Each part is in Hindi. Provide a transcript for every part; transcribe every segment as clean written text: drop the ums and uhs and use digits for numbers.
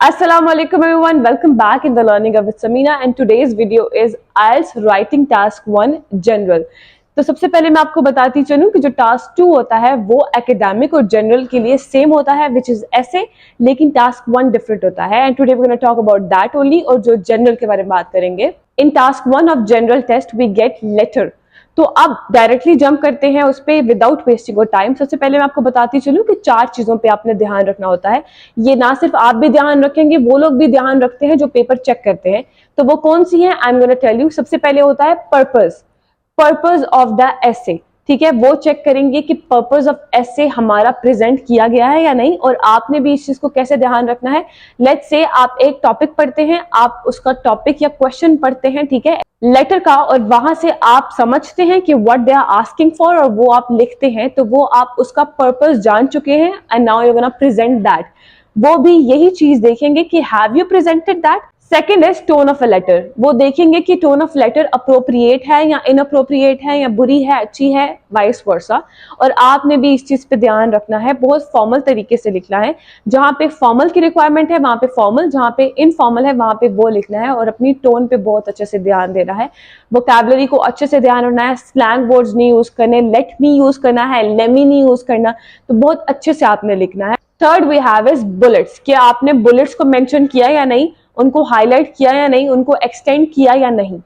Assalamu alaikum everyone, welcome back in the learning of Samina and today's video is IELTS writing task 1 general। तो सबसे पहले मैं आपको बताती चलूं कि जो टास्क 2 होता है वो एकेडमिक और जनरल के लिए सेम होता है विच इज ऐसे, लेकिन टास्क 1 डिफरेंट होता है and today we gonna talk about that only. और जो जनरल के बारे में बात करेंगे, in task 1 of general test we get letter. तो अब डायरेक्टली जंप करते हैं उस पे विदाउट वेस्टिंग योर टाइम। सबसे पहले मैं आपको बताती चलूं कि 4 चीजों पे आपने ध्यान रखना होता है। ये ना सिर्फ आप भी ध्यान रखेंगे, वो लोग भी ध्यान रखते हैं जो पेपर चेक करते हैं। तो वो कौन सी है, I am gonna tell you. सबसे पहले होता है पर्पस ऑफ द एसे। ठीक है, वो चेक करेंगे कि पर्पस ऑफ एसे हमारा प्रेजेंट किया गया है या नहीं, और आपने भी इस चीज को कैसे ध्यान रखना है। लेट्स से आप एक टॉपिक पढ़ते हैं, आप उसका टॉपिक या क्वेश्चन पढ़ते हैं, ठीक है, लेटर का, और वहां से आप समझते हैं कि what they are asking for, और वो आप लिखते हैं, तो वो आप उसका पर्पस जान चुके हैं and now you gonna present that. वो भी यही चीज देखेंगे कि have you presented that. Second is tone of a letter. वो देखेंगे कि टोन ऑफ लेटर अप्रोप्रिएट है या इनअप्रोप्रिएट है, या बुरी है, अच्छी है, वाइस वर्सा। और आपने भी इस चीज पे ध्यान रखना है, बहुत फॉर्मल तरीके से लिखना है। जहां पे फॉर्मल की रिक्वायरमेंट है वहां पे फॉर्मल, जहां पे इनफॉर्मल है वहां पे वो लिखना है, और अपनी टोन पे बहुत अच्छे से ध्यान देना है। वोकैबुलरी को अच्छे से ध्यान रखना है, स्लैंग वर्ड्स नहीं यूज करने, लेट मी यूज करना है, लेमी नहीं यूज करना। तो बहुत अच्छे से आपने लिखना है। Third we have is bullets. क्या आपने बुलेट्स को मेंशन किया या नहीं, उनको हाईलाइट किया या नहीं, उनको एक्सटेंड किया या नहीं,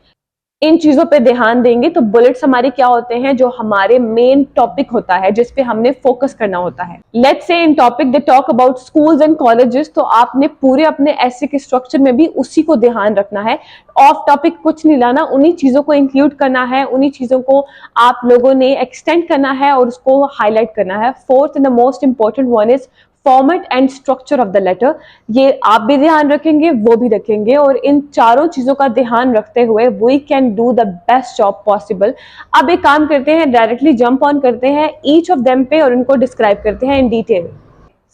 इन चीजों पे ध्यान देंगे। तो बुलेट्स हमारे क्या होते हैं, जो हमारे मेन टॉपिक होता है जिसपे हमने फोकस करना होता है। Let's say in topic they talk about schools and colleges, तो आपने पूरे अपने ऐसे के स्ट्रक्चर में भी उसी को ध्यान रखना है। ऑफ टॉपिक कुछ नहीं लाना, उन्हीं चीजों को इंक्लूड करना है, उन्हीं चीजों को आप लोगों ने एक्सटेंड करना है और उसको हाईलाइट करना है। Fourth and the most important one is format and structure of the letter. ये आप भी ध्यान रखेंगे, वो भी रखेंगे, और इन चारों चीजों का ध्यान रखते हुए we can do the best job possible. अब एक काम करते हैं, डायरेक्टली जंप ऑन करते हैं ईच ऑफ देम पे और इनको डिस्क्राइब करते हैं इन डिटेल।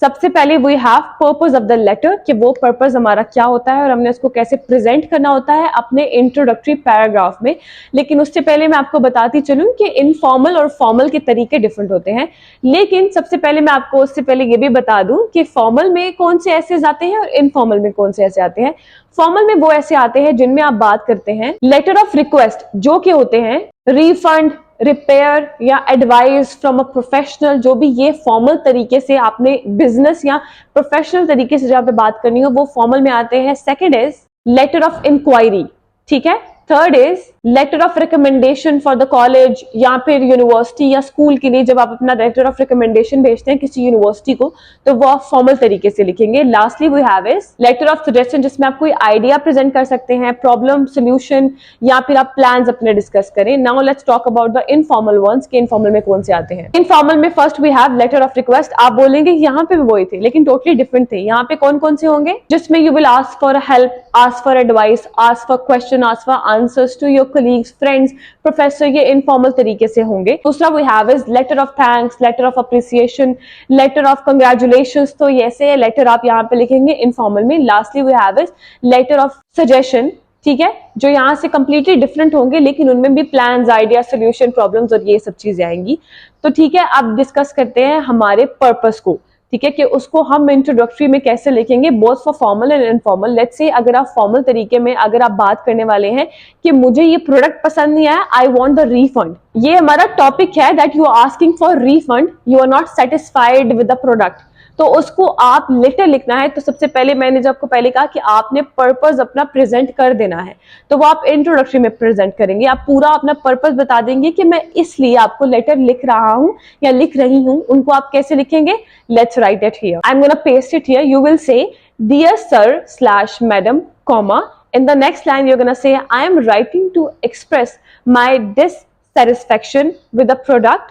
सबसे पहले we have purpose of the letter, कि वो पर्पस हमारा क्या होता है और हमने उसको कैसे प्रेजेंट करना होता है अपने इंट्रोडक्टरी पैराग्राफ में। लेकिन उससे पहले मैं आपको बताती चलूं कि इनफॉर्मल और फॉर्मल के तरीके डिफरेंट होते हैं। लेकिन सबसे पहले मैं आपको उससे पहले ये भी बता दूं कि फॉर्मल में कौन से ऐसे आते हैं और इनफॉर्मल में कौन से ऐसे आते हैं। फॉर्मल में वो ऐसे आते हैं जिनमें आप बात करते हैं लेटर ऑफ रिक्वेस्ट, जो कि होते हैं रिफंड, रिपेयर या एडवाइस फ्रॉम अ प्रोफेशनल। जो भी ये फॉर्मल तरीके से आपने बिजनेस या प्रोफेशनल तरीके से जहां पे बात करनी हो, वो फॉर्मल में आते हैं। Second is letter of inquiry, ठीक है। Third is letter of recommendation for the college या फिर यूनिवर्सिटी या स्कूल के लिए। जब आप अपना लेटर ऑफ रिकमेंडेशन भेजते हैं किसी यूनिवर्सिटी को, तो वो आप फॉर्मल तरीके से लिखेंगे। Lastly we have is letter of suggestion, जिसमें आप कोई आइडिया प्रेजेंट कर सकते हैं, प्रॉब्लम सोल्यूशन, या फिर आप प्लान्स अपने डिस्कस करें। Now let's talk about the informal ones, के इनफॉर्मल में कौन से आते हैं। इनफॉर्मल में first we have letter of request. आप बोलेंगे यहाँ पे भी वही थे, लेकिन टोटली डिफरेंट थे। यहाँ पे कौन कौन से होंगे, जिसमें you will ask for help, ask for advice, ask for question, ask for answers to your colleagues, friends, professor. ये इनफॉर्मल तरीके से होंगे। दूसरा we have is letter of thanks, letter of appreciation, letter of congratulations. तो ऐसे लेटर आप यहाँ पे लिखेंगे इनफॉर्मल में। Lastly we have is letter of suggestion, ठीक है, जो यहाँ से कंप्लीटली डिफरेंट होंगे, लेकिन उनमें भी प्लान्स, आइडिया, सोल्यूशन, प्रॉब्लम्स और ये सब चीजें आएंगी। तो ठीक है, अब डिस्कस करते हैं हमारे पर्पस को, ठीक है, कि उसको हम इंट्रोडक्टरी में कैसे लिखेंगे, both for formal and informal. Let's say अगर आप फॉर्मल तरीके में अगर आप बात करने वाले हैं कि मुझे ये प्रोडक्ट पसंद नहीं आया, आई वांट द रिफंड, ये हमारा टॉपिक है that you are asking for refund, you are not satisfied with the product, तो उसको आप लेटर लिखना है। तो सबसे पहले मैंने जब आपको पहले कहा कि आपने पर्पस अपना प्रेजेंट कर देना है, तो वो आप इंट्रोडक्टरी में प्रेजेंट करेंगे। आप पूरा अपना पर्पस बता देंगे कि मैं इसलिए आपको लेटर लिख रहा हूं या लिख रही हूं। उनको आप कैसे लिखेंगे, let's write it here, I am gonna paste it here. You will say dear sir slash madam, comma, in the next line you're gonna say I am writing to express my dissatisfaction with the product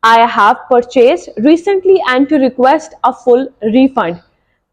I have purchased recently and to request a full refund।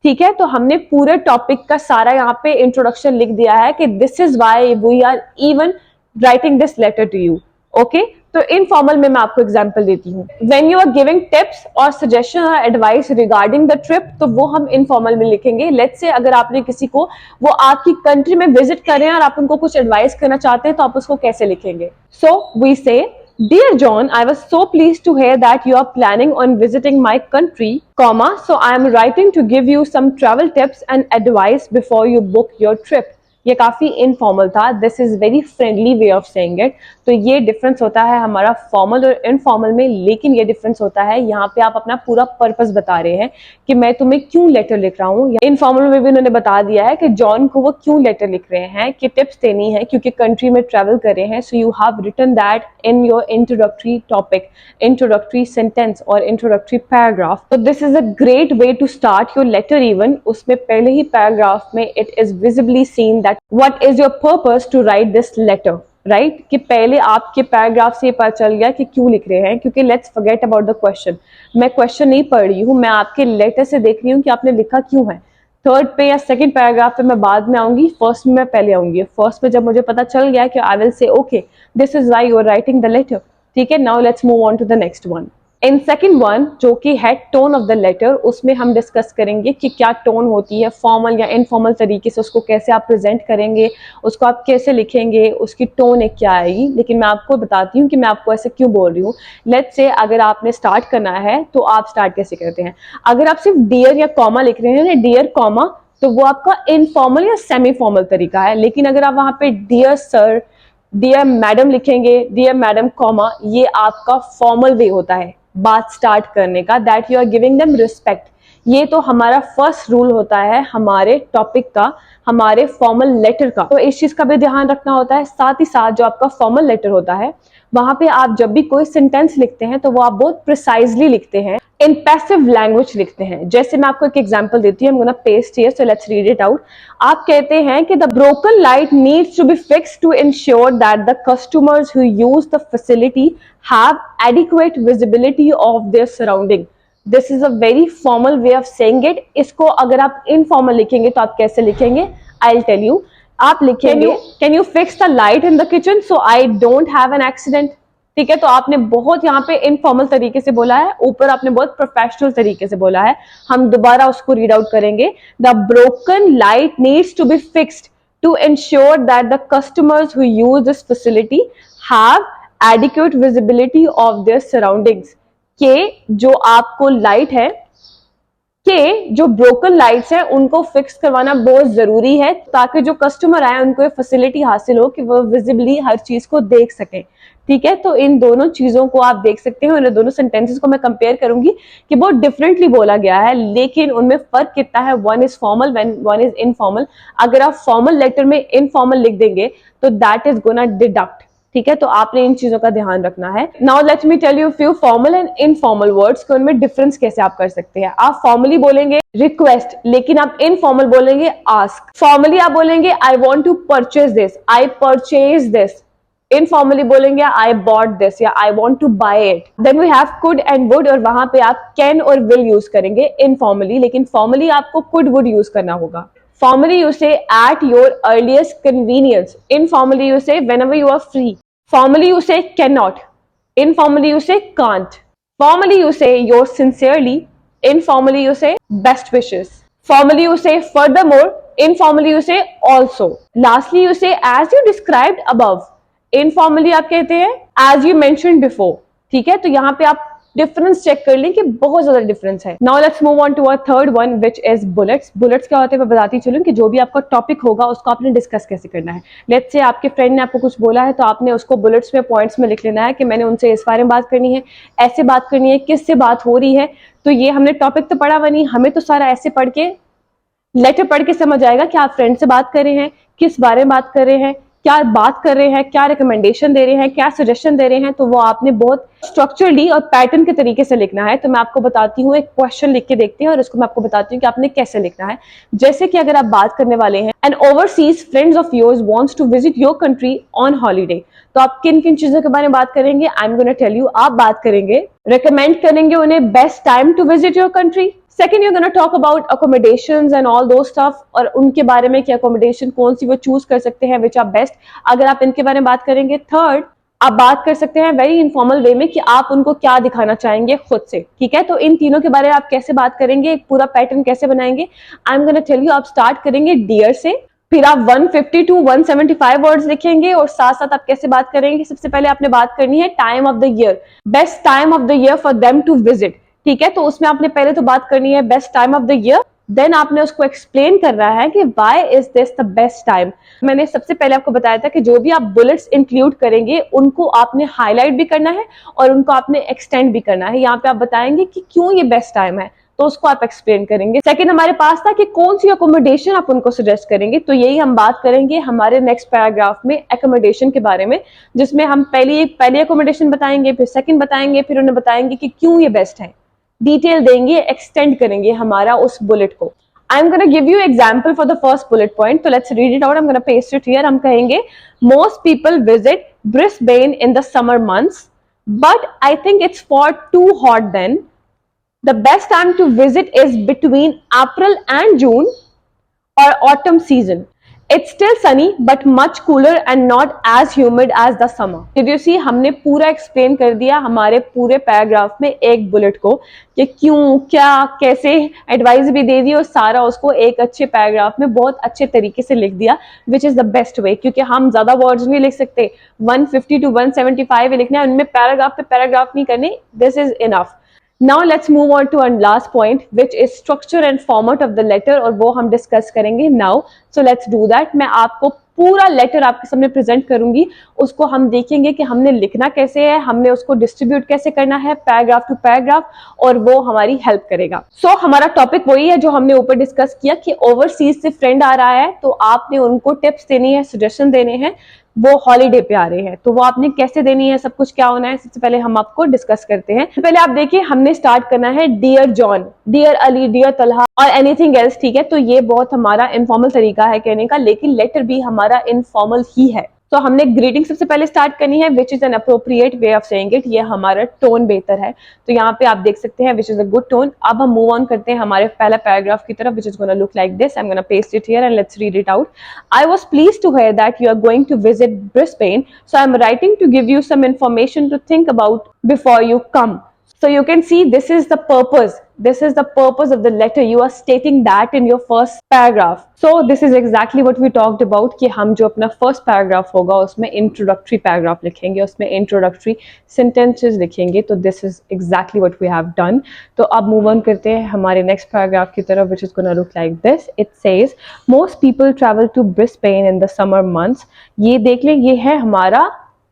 ठीक है, तो हमने पूरे टॉपिक का सारा यहाँ पे इंट्रोडक्शन लिख दिया है कि this is why we are even writing this letter to you. Okay, तो इनफॉर्मल में मैं आपको एग्जांपल देती हूँ। When you are giving tips और सजेशन और एडवाइस रिगार्डिंग द ट्रिप, तो वो हम इनफॉर्मल में लिखेंगे। लेट्स से अगर आपने किसी को, वो आपकी कंट्री में विजिट कर रहे हैं और आप उनको कुछ एडवाइस करना चाहते हैं, तो आप उसको कैसे लिखेंगे। सो वी से Dear John, I was so pleased to hear that you are planning on visiting my country, comma, so I am writing to give you some travel tips and advice before you book your trip. ये काफी इनफॉर्मल था. This is very friendly way of saying it. तो ये डिफरेंस होता है हमारा फॉर्मल और इनफॉर्मल में, लेकिन ये डिफरेंस होता है यहाँ पे आप अपना पूरा पर्पस बता रहे हैं कि मैं तुम्हें क्यों लेटर लिख रहा हूँ. इनफॉर्मल में भी उन्होंने बता दिया है कि जॉन को वो क्यों लेटर लिख रहे हैं, कि टिप्स देनी है क्योंकि कंट्री में ट्रेवल कर रहे हैं. So you have written that in your introductory topic, introductory sentence और इंट्रोडक्टरी पैराग्राफ. तो this is a great way to start your letter. Even उसमें पहले ही पैराग्राफ में it is visibly seen that what is your purpose to write this letter, right? कि पहले आपके पैराग्राफ से पता चल गया कि क्यों लिख रहे हैं, क्योंकि let's forget about the question. मैं क्वेश्चन नहीं पढ़ रही हूँ, मैं आपके लेटर से देख रही हूँ कि आपने लिखा क्यों है. थर्ड पे या सेकंड पैराग्राफ पे मैं बाद में आऊंगी, फर्स्ट में मैं पहले आऊंगी. फर्स्ट में जब मुझे पता चल गया कि I will say okay this is why you are writing the letter. ठीक है, now let's move on to the next one. In second one जो कि है टोन ऑफ द लेटर, उसमें हम डिस्कस करेंगे कि क्या टोन होती है, फॉर्मल या इनफॉर्मल तरीके से उसको कैसे आप प्रेजेंट करेंगे, उसको आप कैसे लिखेंगे, उसकी टोन एक क्या आएगी. लेकिन मैं आपको बताती हूँ कि मैं आपको ऐसे क्यों बोल रही हूँ. लेट्स से अगर आपने स्टार्ट करना है तो आप स्टार्ट कैसे करते हैं. अगर आप सिर्फ डियर या कॉमा लिख रहे हैं ना, डियर कॉमा, तो वो आपका इनफॉर्मल या सेमी फॉर्मल तरीका है. लेकिन अगर आप वहां पे डियर सर, डियर मैडम लिखेंगे, डियर मैडम कॉमा, ये आपका फॉर्मल वे होता है बात स्टार्ट करने का, that you are giving them respect. ये तो हमारा फर्स्ट रूल होता है हमारे टॉपिक का, हमारे फॉर्मल लेटर का. तो इस चीज का भी ध्यान रखना होता है. साथ ही साथ जो आपका फॉर्मल लेटर होता है वहां पे आप जब भी कोई सेंटेंस लिखते हैं तो वो आप बहुत प्रिसाइजली लिखते हैं, इन पैसिव लैंग्वेज लिखते हैं. जैसे मैं आपको एक एग्जांपल देती हूँ, I'm gonna paste here, so let's read it out. आप कहते हैं कि the broken light needs to be fixed to ensure that the customers who use the facility have adequate visibility of their surrounding. This is a very formal way of saying it. इसको अगर आप informal लिखेंगे तो आप कैसे लिखेंगे? I'll tell you. आप लिखेंगे can you fix the light in the kitchen so I don't have an accident. ठीक है, तो आपने बहुत यहाँ पे इनफॉर्मल तरीके से बोला है, ऊपर आपने बहुत प्रोफेशनल तरीके से बोला है. हम दोबारा उसको रीड आउट करेंगे. The broken light needs to be fixed to ensure that the customers who use this facility have adequate visibility of their surroundings. के जो आपको लाइट है, के जो ब्रोकन लाइट्स हैं उनको फिक्स करवाना बहुत जरूरी है ताकि जो कस्टमर आए उनको ये फैसिलिटी हासिल हो कि वो विजिबली हर चीज को देख सकें. ठीक है, तो इन दोनों चीजों को आप देख सकते हैं. इन दोनों सेंटेंसेस को मैं कंपेयर करूंगी कि बहुत डिफरेंटली बोला गया है, लेकिन उनमें फर्क कितना है. One is formal, one is informal. अगर आप फॉर्मल लेटर में इनफॉर्मल लिख देंगे तो दैट इज गोना डिडक्ट. ठीक है, तो आपने इन चीजों का ध्यान रखना है. Now let me tell you few formal and informal words कि उनमें डिफरेंस कैसे आप कर सकते हैं. आप फॉर्मली बोलेंगे रिक्वेस्ट, लेकिन आप इनफॉर्मल बोलेंगे आस्क. फॉर्मली आप बोलेंगे I want to purchase this, I purchase this. Informally बोलेंगे आई बॉट दिस या I want to buy it. Then we have could and would, और वहां पे आप कैन और विल यूज करेंगे इनफॉर्मली, लेकिन फॉर्मली आपको कुड वुड यूज करना होगा. Formally you say at your earliest convenience. Informally you say whenever you are free. Formally you say cannot. Informally you say can't. Formally you say yours sincerely. Informally you say best wishes. Formally you say furthermore. Informally you say also. Lastly you say as you described above. Informally आप कहते हैं as you mentioned before. ठीक है, तो यहाँ पे आप डिफरेंस चेक कर लें कि बहुत ज्यादा डिफरेंस है. Now let's move on to a third one which is bullets. Bullets क्या होते हैं मैं बताती चलूं कि जो भी आपका टॉपिक होगा उसको आपने डिस्कस कैसे करना है. लेट्स से आपके फ्रेंड ने आपको कुछ बोला है तो आपने उसको बुलेट्स में, पॉइंट्स में लिख लेना है कि मैंने उनसे इस बारे में बात करनी है, ऐसे बात करनी है, किससे बात हो रही है. तो ये हमने टॉपिक तो पढ़ा हुआ नहीं, हमें तो सारा ऐसे पढ़ के, लेटर पढ़ के समझ आएगा कि आप फ्रेंड से बात कर रहे हैं, किस बारे में बात कर रहे हैं, क्या बात कर रहे हैं, क्या रिकमेंडेशन दे रहे हैं, क्या सजेशन दे रहे हैं. तो वो आपने बहुत स्ट्रक्चरली और पैटर्न के तरीके से लिखना है. तो मैं आपको बताती हूँ, एक क्वेश्चन लिख के देखते हैं और उसको मैं आपको बताती हूँ कि आपने कैसे लिखना है. जैसे कि अगर आप बात करने वाले हैं an overseas friends of yours wants to visit your country on holiday, तो आप किन किन चीजों के बारे में बात करेंगे. I am gonna tell you. आप बात करेंगे, रिकमेंड करेंगे उन्हें best time to visit your country. Second, you're going to talk about accommodations and all those stuff, और उनके बारे में कि accommodation कौन सी वो चूज कर सकते हैं, which are best. अगर आप इनके बारे में बात करेंगे. थर्ड, आप बात कर सकते हैं वेरी इनफॉर्मल वे में कि आप उनको क्या दिखाना चाहेंगे खुद से. ठीक है, तो इन तीनों के बारे में आप कैसे बात करेंगे, एक पूरा पैटर्न कैसे बनाएंगे. I am gonna tell you. आप स्टार्ट करेंगे डियर से, फिर आप 150 टू 175 वर्ड्स लिखेंगे और साथ साथ आप कैसे बात करेंगे। सबसे पहले आपने बात करनी है time of the year, best time of the year for them to visit, ठीक है। तो उसमें आपने पहले तो बात करनी है best time of the year, then आपने उसको एक्सप्लेन करना है कि why is this the best time. मैंने सबसे पहले आपको बताया था कि जो भी आप बुलेट्स इंक्लूड करेंगे उनको आपने हाईलाइट भी करना है और उनको आपने एक्सटेंड भी करना है। यहाँ पे आप बताएंगे कि क्यों ये बेस्ट टाइम है, तो उसको आप एक्सप्लेन करेंगे। सेकंड हमारे पास था कि कौन सी अकोमोडेशन आप उनको सजेस्ट करेंगे, तो यही हम बात करेंगे हमारे नेक्स्ट पैराग्राफ में अकोमोडेशन के बारे में, जिसमें हम पहली अकोमोडेशन बताएंगे, फिर सेकंड बताएंगे, फिर उन्हें बताएंगे कि क्यों ये बेस्ट है, डिटेल देंगे, एक्सटेंड करेंगे हमारा उस बुलेट को। I'm going to give you example for the first bullet point. So let's read it out. I'm going to paste it here. हम कहेंगे most people visit Brisbane in the summer months, but I think it's far too hot then. The best time to visit is between April and June or autumn season. It's still sunny but much cooler and not as humid as the summer. Did you see? हमने पूरा एक्सप्लेन कर दिया हमारे पूरे पैराग्राफ में एक बुलेट को कि क्यों, क्या, कैसे, एडवाइस भी दे दी और सारा उसको एक अच्छे पैराग्राफ में बहुत अच्छे तरीके से लिख दिया, which is the best way, क्योंकि हम ज्यादा वर्ड्स नहीं लिख सकते, 150 टू 175 लिखना है, उनमें पैराग्राफ पे पैराग्राफ नहीं करने, this is enough. Now let's move on to our last point, which is structure and format of the letter, और वो हम डिस्कस करेंगे now. So let's do that. मैं आपको पूरा लेटर आपके सामने प्रेजेंट करूंगी, उसको हम देखेंगे कि हमने लिखना कैसे है, हमने उसको डिस्ट्रीब्यूट कैसे करना है पैराग्राफ टू पैराग्राफ, और वो हमारी हेल्प करेगा। सो हमारा टॉपिक वही है जो हमने ऊपर डिस्कस किया कि ओवरसीज से फ्रेंड आ रहा है, तो आपने उनको टिप्स देनी है, सजेशन देने हैं, वो हॉलीडे पे आ रहे हैं, तो वो आपने कैसे देनी है, सब कुछ क्या होना है, सबसे पहले हम आपको डिस्कस करते हैं। तो पहले आप देखिए, हमने स्टार्ट करना है dear John, dear Ali, dear Talha और एनीथिंग एल्स, ठीक है। तो ये बहुत हमारा इनफॉर्मल तरीका है कहने का, लेकिन लेटर भी हमारा इनफॉर्मल ही है। तो हमने ग्रीटिंग सबसे पहले स्टार्ट करनी है, which is an appropriate way of saying it, ये हमारा टोन बेहतर है, तो यहाँ पे आप देख सकते हैं which is a good tone. अब हम मूव ऑन करते हैं हमारे पहला पैराग्राफ की तरफ, which is gonna look like this. I am gonna paste it here and let's read it out. I was pleased to hear that you are going to visit Brisbane, so I am writing to give you some information to think about before you come. So you can see this is the purpose. This is the purpose of the letter. You are stating that in your first paragraph. So this is exactly what we talked about कि हम जो अपना first paragraph होगा उसमें introductory paragraph लिखेंगे, उसमें introductory sentences लिखेंगे। तो this is exactly what we have done. तो अब move on करते हैं हमारे next paragraph की तरफ, which is gonna look like this. It says most people travel to Brisbane in the summer months. ये देख लें, ये है हमारा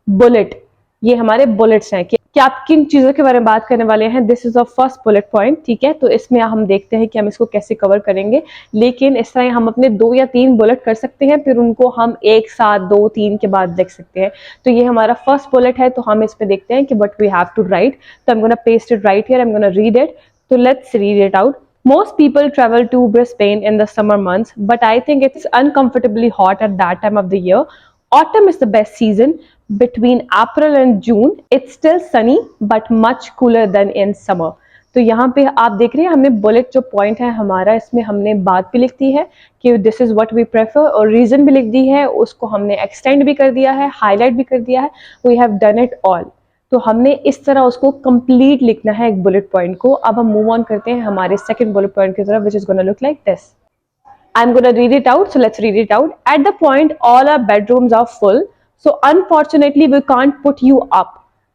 bullet. ये हमारे बुलेट्स हैं कि आप किन चीजों के बारे में बात करने वाले हैं। This is a first bullet point, ठीक है। तो इसमें हम देखते हैं कि हम इसको कैसे कवर करेंगे, लेकिन इस तरह हम अपने 2 या 3 बुलेट कर सकते हैं, फिर उनको हम एक साथ 2-3 के बाद लिख सकते हैं। तो ये हमारा फर्स्ट बुलेट है, तो हम इसमें देखते हैं कि but we have to write. तो I am gonna paste it right here, I am gonna read it. तो let's read it out. Most people travel to Brisbane in the summer months, but I think it's uncomfortably hot at that time of the year. Autumn is the best season. Between April and June, it's still sunny but much cooler than in summer. तो यहाँ पे आप देख रहे हैं हमने बुलेट जो पॉइंट है हमारा, इसमें हमने बात भी लिख दी है कि this is what we prefer, और रीजन भी लिख दी है, उसको हमने एक्सटेंड भी कर दिया है, हाईलाइट भी कर दिया है। We have done it all. तो हमने इस तरह उसको कंप्लीट लिखना है एक बुलेट पॉइंट को। अब हम मूव ऑन करते हैं हमारे सेकंड बुलेट पॉइंट की तरफ, which is gonna look like this. I'm gonna read it out, so let's read it out. At the point all our bedrooms are full, so unfortunately we can't put you up.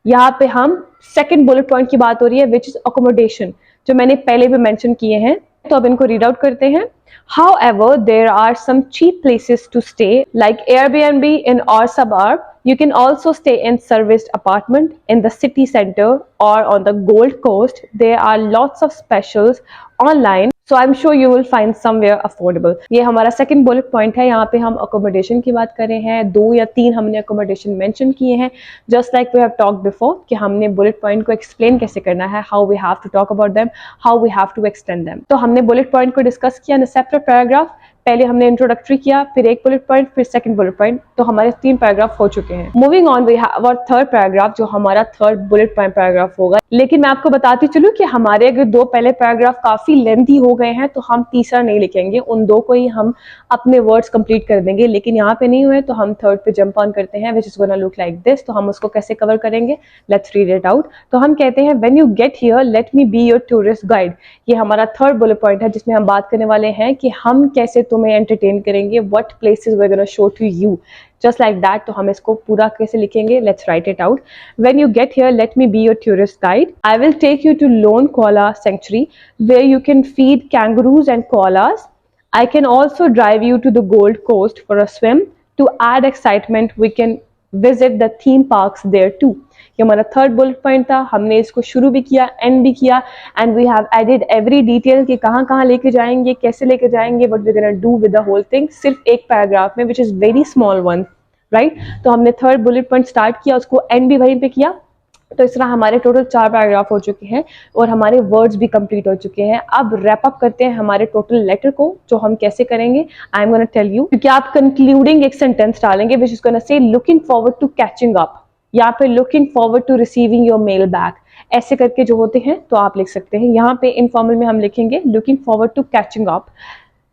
यहाँ पे हम सेकंड बुलेट पॉइंट की बात हो रही है, विच इज अकोमोडेशन, जो मैंने पहले भी मेंशन किए हैं। तो अब इनको रीड आउट करते हैं। However, there are some cheap places to stay, like Airbnb in our suburb. You can also stay in serviced apartment in the city center or on the Gold Coast. There are lots of specials online. So I'm sure you will find somewhere affordable. ये हमारा सेकंड बुलेट पॉइंट है। यहाँ पे हम अकोमोडेशन की बात कर रहे हैं, 2 या 3 हमने अकोमोडेशन मेंशन किए हैं, just like we have talked before, कि हमने बुलेट पॉइंट को एक्सप्लेन कैसे करना है, how we have to talk about them, how we have to extend them. तो हमने बुलेट पॉइंट को डिस्कस किया इन अ सेपरेट पैराग्राफ। पहले हमने इंट्रोडक्टरी किया, फिर एक बुलेट पॉइंट, फिर सेकंड बुलेट पॉइंट, तो हमारे 3 पैराग्राफ हो चुके हैं। Moving on we have our third paragraph, जो हमारा थर्ड बुलेट पॉइंट पैराग्राफ होगा। लेकिन मैं आपको बताती चलूं कि हमारे अगर 2 पहले पैराग्राफ काफी लेंथी हो गए हैं, तो हम तीसरा नहीं लिखेंगे, उन 2 को ही हम अपने वर्ड्स कंप्लीट कर देंगे। लेकिन यहाँ पे नहीं हुए तो हम थर्ड पे जंप ऑन करते हैं, विच is gonna look like this. तो हम उसको कैसे कवर करेंगे, लेट्स रीड इट आउट। तो हम कहते हैं when you get here let me be your tourist guide. ये हमारा थर्ड बुलेट पॉइंट है, जिसमें हम बात करने वाले हैं कि हम कैसे तुम्हें एंटरटेन करेंगे, what places we are gonna show to you, just like that. तो हम इसको पूरा कैसे लिखेंगे, let's write it out. When you get here, let me be your tourist guide. I will take you to lone koala sanctuary where you can feed kangaroos and koalas. I can also drive you to the Gold Coast for a swim. To add excitement, we can visit the theme parks there too. ये हमारा थर्ड बुलेट पॉइंट था, हमने इसको शुरू भी किया, एंड भी किया, and we have added every detail कि कहाँ कहाँ लेके जाएंगे, कैसे लेके जाएंगे, what we gonna do with the whole thing, सिर्फ एक पैराग्राफ में, which is very small one, right. तो हमने थर्ड बुलेट पॉइंट स्टार्ट किया, उसको एंड भी वहीं पे किया। तो इस तरह हमारे टोटल 4 पैराग्राफ हो चुके हैं और हमारे वर्ड्स भी कंप्लीट हो चुके हैं। अब रैप अप करते हैं हमारे टोटल लेटर को, जो हम कैसे करेंगे I am gonna tell you, क्योंकि आप कंक्लूडिंग एक सेंटेंस डालेंगे which is gonna say looking forward to catching up, या फिर looking forward to receiving your mail back, ऐसे करके जो होते हैं तो आप लिख सकते हैं। यहाँ पे इनफॉर्मल में हम लिखेंगे looking forward to catching up,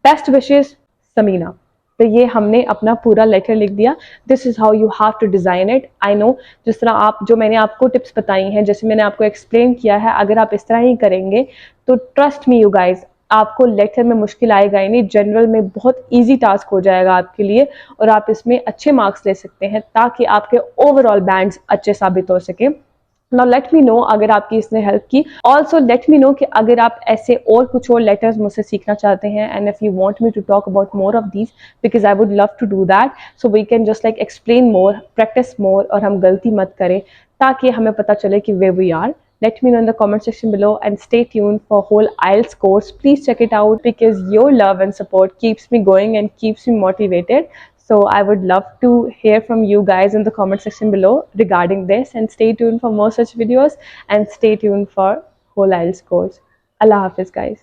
best wishes Samina. तो ये हमने अपना पूरा लेटर लिख दिया। This is how you have to design it. I know, जिस तरह आप, जो मैंने आपको टिप्स बताई हैं, जैसे मैंने आपको एक्सप्लेन किया है, अगर आप इस तरह ही करेंगे तो ट्रस्ट मी यू गाइज, आपको लेटर में मुश्किल आएगा ही नहीं, जनरल में बहुत इजी टास्क हो जाएगा आपके लिए और आप इसमें अच्छे मार्क्स ले सकते हैं, ताकि आपके ओवरऑल बैंड्स अच्छे साबित हो सके। नाउ लेट मी नो अगर आपकी इसने हेल्प की। ऑल्सो लेट मी नो कि अगर आप ऐसे और कुछ और लेटर्स मुझसे सीखना चाहते हैं, and if you want me to talk about more of these, because I would love to do that, so we can just like explain more, practice more, और हम गलती मत करें, ताकि हमें पता चले कि where we are. Let me know in the comment section below and stay tuned for whole IELTS course. Please check it out because your love and support keeps me going and keeps me motivated. So I would love to hear from you guys in the comment section below regarding this, and stay tuned for more such videos, and stay tuned for whole IELTS course. Allah Hafiz guys.